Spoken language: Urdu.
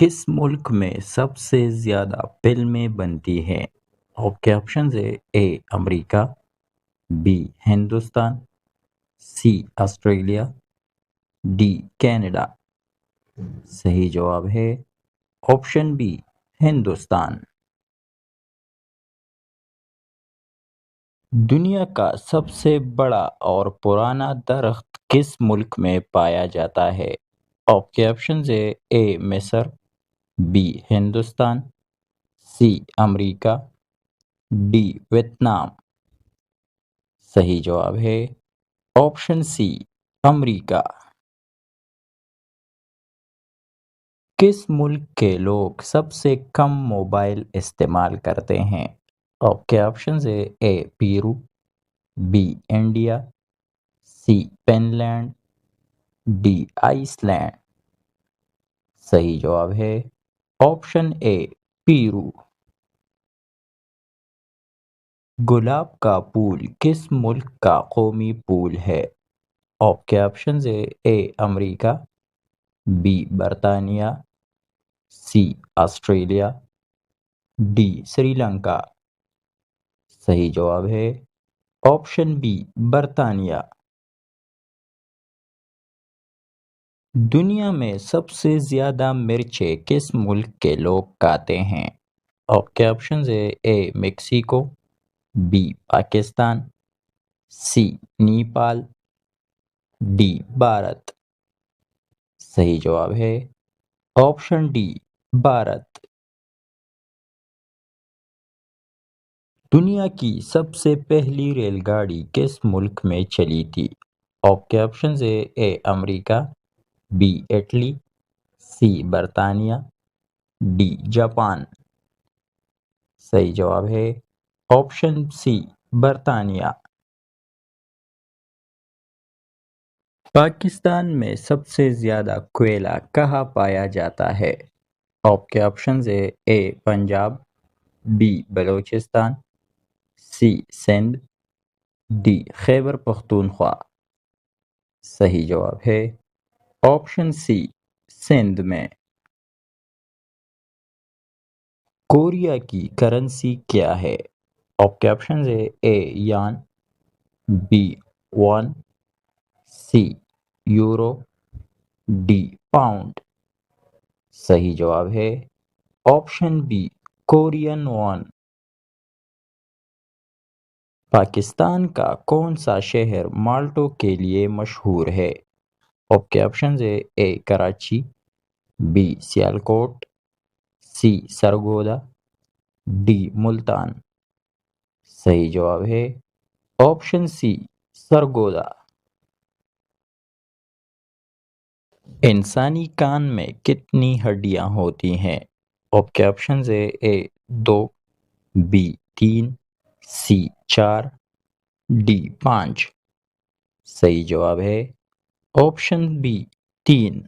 کس ملک میں سب سے زیادہ فلمیں بنتی ہیں؟ آپ کے آپشنز ہے: A America, B Hindustan, C Australia, D Canada. صحیح جواب ہے آپشن بی ہندوستان۔ دنیا کا سب سے بڑا اور پرانا درخت کس ملک میں پایا جاتا ہے؟ آپ کے آپشنز ہے: اے مصر، بی ہندوستان، سی امریکہ، ڈی ویتنام۔ صحیح جواب ہے آپشن سی امریکہ۔ کس ملک کے لوگ سب سے کم موبائل استعمال کرتے ہیں؟ آپ کے آپشنز ہے: A Peru, B India, C Finland, D Iceland. صحیح جواب ہے آپشن اے پیرو۔ گلاب کا پھول کس ملک کا قومی پھول ہے؟ آپ کے آپشنز ہے: اے امریکہ، بی برطانیہ، سی آسٹریلیا، ڈی سری لنکا۔ صحیح جواب ہے آپشن بی برطانیہ۔ دنیا میں سب سے زیادہ مرچیں کس ملک کے لوگ کھاتے ہیں؟ آپ کے آپشنز ہے: A Mexico, B Pakistan, C Nepal, D Bharat. صحیح جواب ہے آپشن ڈی بھارت۔ دنیا کی سب سے پہلی ریل گاڑی کس ملک میں چلی تھی؟ آپ کے آپشنز ہے: اے امریکہ، بی اٹلی، سی برطانیہ، ڈی جاپان۔ صحیح جواب ہے آپشن سی برطانیہ۔ پاکستان میں سب سے زیادہ کوئلہ کہاں پایا جاتا ہے؟ آپ کے آپشنز ہے: A Punjab, B Balochistan, C Sindh, D Khyber Pakhtunkhwa. صحیح جواب ہے آپشن سی سندھ میں۔ کوریا کی کرنسی کیا ہے؟ آپ کے آپشنز ہے: اے یان، بی وون، سی یورو، ڈی پاؤنڈ۔ صحیح جواب ہے آپشن بی کورین وون۔ پاکستان کا کون سا شہر مالٹوں کے لیے مشہور ہے؟ آپ کے آپشنز ہے: A Karachi, B Sialkot, C Sargodha, D Multan. صحیح جواب ہے آپشن سی سرگودا۔ انسانی کان میں کتنی ہڈیاں ہوتی ہیں؟ آپ کے آپشنز ہے: اے 2، بی 3، سی 4، ڈی 5۔ صحیح جواب ہے آپشن بی 3۔